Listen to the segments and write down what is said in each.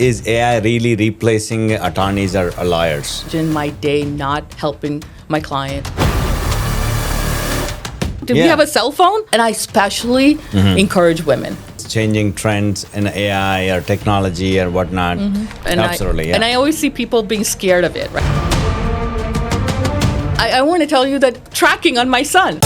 is AI really replacing attorneys or lawyers? In my day, not helping my client. Do we have a cell phone? And I especially encourage women. Changing trends in AI or technology or whatnot. And Absolutely. And I always see people being scared of it. Right? I want to tell you that tracking on my son.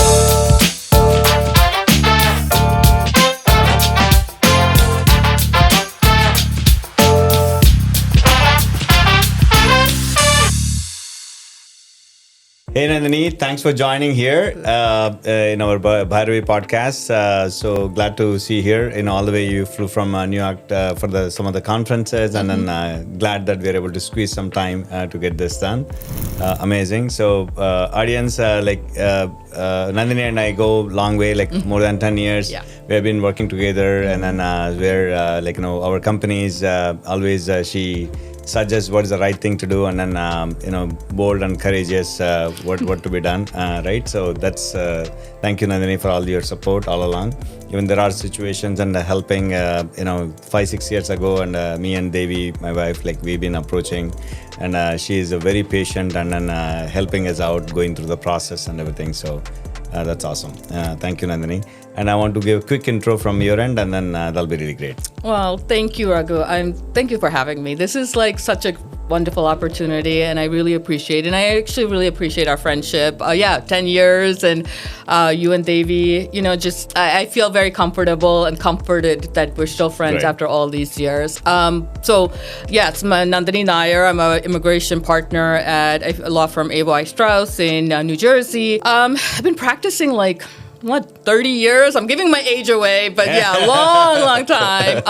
Hey Nandini, thanks for joining here in our Bhairavi podcast. So glad to see you here. All the way you flew from New York for some of the conferences, and then glad that we are able to squeeze some time to get this done. Amazing. So audience, Nandini and I go long way, more than 10 years. Yeah. We have been working together, and then our companies always she suggest what is the right thing to do, and then bold and courageous what to be done, right? So that's thank you Nandini for all your support all along. Even there are situations and helping 5-6 years ago, and me and Devi, my wife, we've been approaching, and she is very patient and then helping us out going through the process and everything. So that's awesome. Thank you Nandini. And I want to give a quick intro from your end, and then that'll be really great. Well, thank you, Raghu. Thank you for having me. This is such a wonderful opportunity, and I really appreciate it. And I actually really appreciate our friendship. 10 years, and you and Devi, I feel very comfortable and comforted that we're still friends after all these years. Yes, I'm Nandini Nair. I'm an immigration partner at a law firm, A.Y. Strauss in New Jersey. I've been practicing 30 years? I'm giving my age away, but yeah, long time.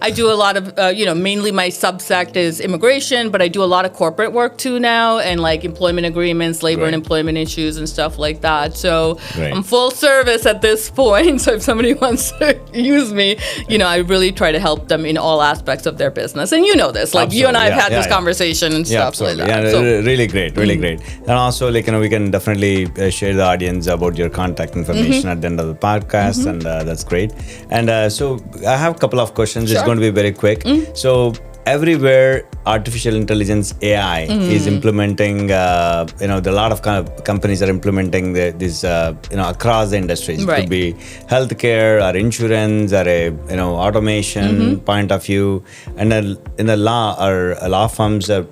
I do a lot of, mainly my subsect is immigration, but I do a lot of corporate work too now, and employment agreements, labor and employment issues and stuff like that. So I'm full service at this point. So if somebody wants to use me, I really try to help them in all aspects of their business. And you know this, you and I have had this conversation and stuff like that. Yeah, so, really great, really great. And also, we can definitely share the audience about your contact information at the end of the podcast, and that's great. And so I have a couple of questions. It's going to be very quick. So everywhere artificial intelligence AI is implementing, a lot of companies are implementing this across the industries. It could be healthcare or insurance or automation point of view. And in the law or law firms, do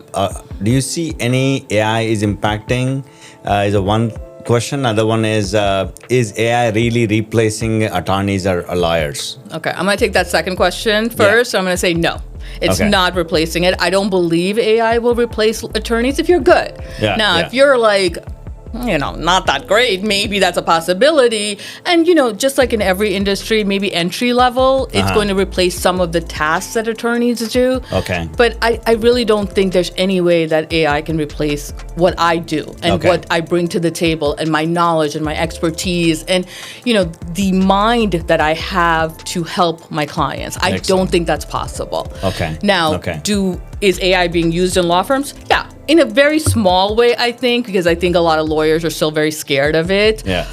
you see any AI is impacting? Is a one question. Other one is AI really replacing attorneys or lawyers? Okay, I'm going to take that second question first. I'm going to say no. It's not replacing it. I don't believe AI will replace attorneys if you're good. If you're not that great, maybe that's a possibility. And, just like in every industry, maybe entry level, it's going to replace some of the tasks that attorneys do. Okay. But I really don't think there's any way that AI can replace what I do and what I bring to the table and my knowledge and my expertise and, the mind that I have to help my clients. I don't think that's possible. Okay. Now, is AI being used in law firms? Yeah. In a very small way, I think, because I think a lot of lawyers are still very scared of it. But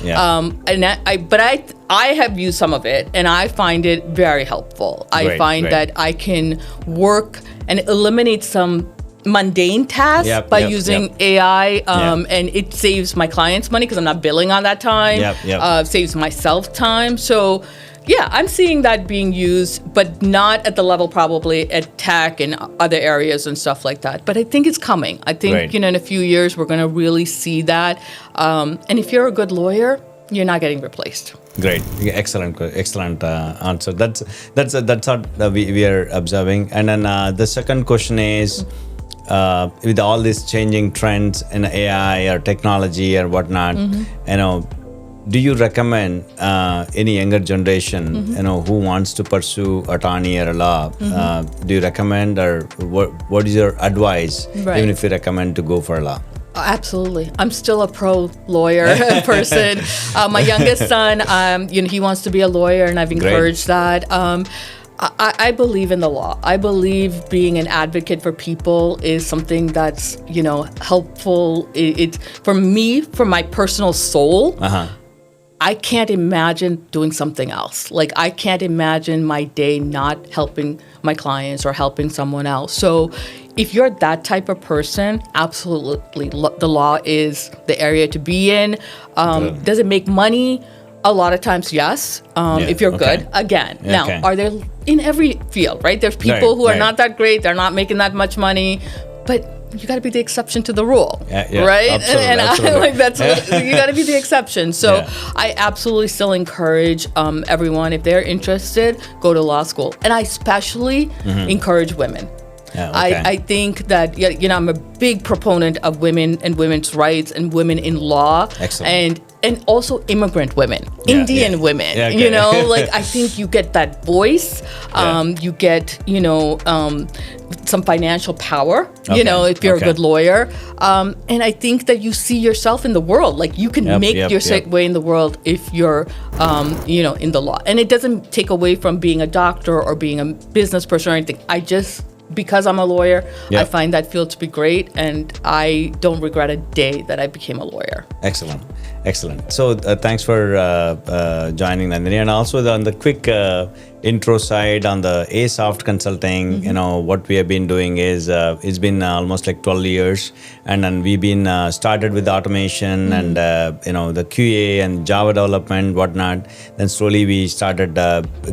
I have used some of it, and I find it very helpful. I find that I can work and eliminate some mundane tasks by using AI, and it saves my clients money because I'm not billing on that time. Saves myself time. So. Yeah, I'm seeing that being used, but not at the level probably at tech and other areas and stuff like that. But I think it's coming. I think in a few years we're going to really see that. And if you're a good lawyer, you're not getting replaced. Great, excellent answer. That's what we are observing. And then the second question is, with all these changing trends in AI or technology or whatnot, do you recommend any younger generation, who wants to pursue attorney or law? Do you recommend, or what is your advice, even if you recommend to go for law? Absolutely. I'm still a pro lawyer person. My youngest son, he wants to be a lawyer, and I've encouraged that. I believe in the law. I believe being an advocate for people is something that's, helpful. It's for me, for my personal soul. I can't imagine doing something else. Like, I can't imagine my day not helping my clients or helping someone else. So if you're that type of person, absolutely, the law is the area to be in. Does it make money? A lot of times, yes. If you're good, again. Now, are there in every field, right? There's people who are not that great. They're not making that much money, but you got to be the exception to the rule, right? Absolutely, and absolutely. I like that's you got to be the exception. So I absolutely still encourage everyone, if they're interested, go to law school, and I especially encourage women. I think that I'm a big proponent of women and women's rights and women in law. Excellent. And also immigrant women, Indian women. Like, I think you get that voice. You get some financial power. If you're a good lawyer. And I think that you see yourself in the world. Like, you can make your way in the world if you're in the law. And it doesn't take away from being a doctor or being a business person or anything. Because I'm a lawyer, I find that field to be great, and I don't regret a day that I became a lawyer. Excellent. So thanks for joining, Nandini, and also on the quick intro side on the Asoft Consulting. What we have been doing is it's been almost like 12 years, and then we've been started with automation and the QA and Java development, whatnot. Then slowly we started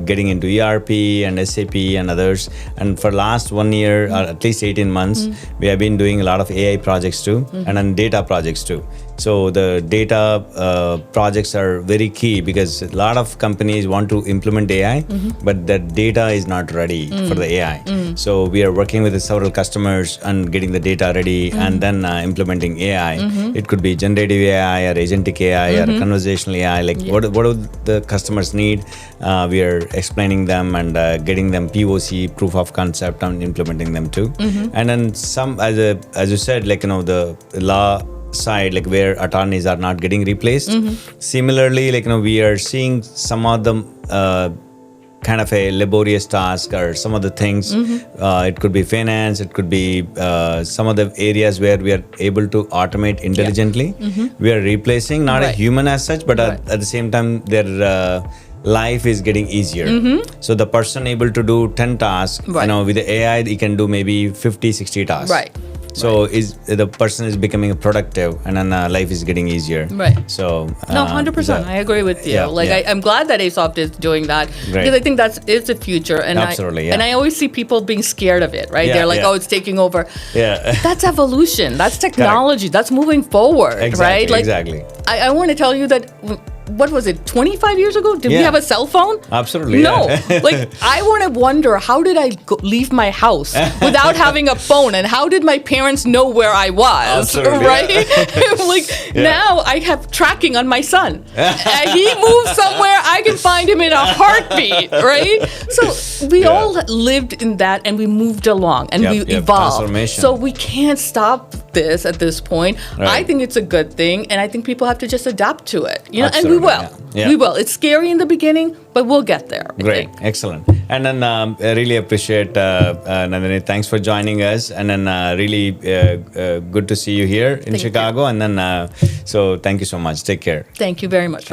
getting into ERP and SAP and others, and for last 1 year or at least 18 months we have been doing a lot of AI projects too, and then data projects too. So the data projects are very key because a lot of companies want to implement AI, but the data is not ready for the AI. So we are working with several customers and getting the data ready and then implementing AI. It could be generative AI or agentic AI or conversational AI. Like what do the customers need? We are explaining them and getting them POC, proof of concept, and implementing them too. And then some, as you said, like the law side, like where attorneys are not getting replaced. Similarly, like we are seeing some of them kind of a laborious task or some of the things. It could be finance, it could be some of the areas where we are able to automate intelligently. We are replacing not a human as such, but at the same time their life is getting easier. So the person able to do 10 tasks, with the AI he can do maybe 50-60 tasks. So the person is becoming productive, and then life is getting easier. So no, 100%. I agree with you. I'm glad that Asoft is doing that because I think it's the future. And absolutely, and I always see people being scared of it. They're like, oh, it's taking over. That's evolution. That's technology. That's moving forward. Exactly. I want to tell you that. What was it, 25 years ago? Did we have a cell phone? Absolutely. No. I want to wonder, how did I leave my house without having a phone? And how did my parents know where I was? Absolutely. Now I have tracking on my son. He moves somewhere, I can find him in a heartbeat, So we all lived in that, and we moved along, and we evolved. So we can't stop this at this point. I think it's a good thing, and I think people have to just adapt to it. And we will. We will. It's scary in the beginning, but we'll get there. Great. Excellent. And then I really appreciate Nandini. Thanks for joining us. And then really good to see you here in Chicago. And then so thank you so much. Take care. Thank you very much.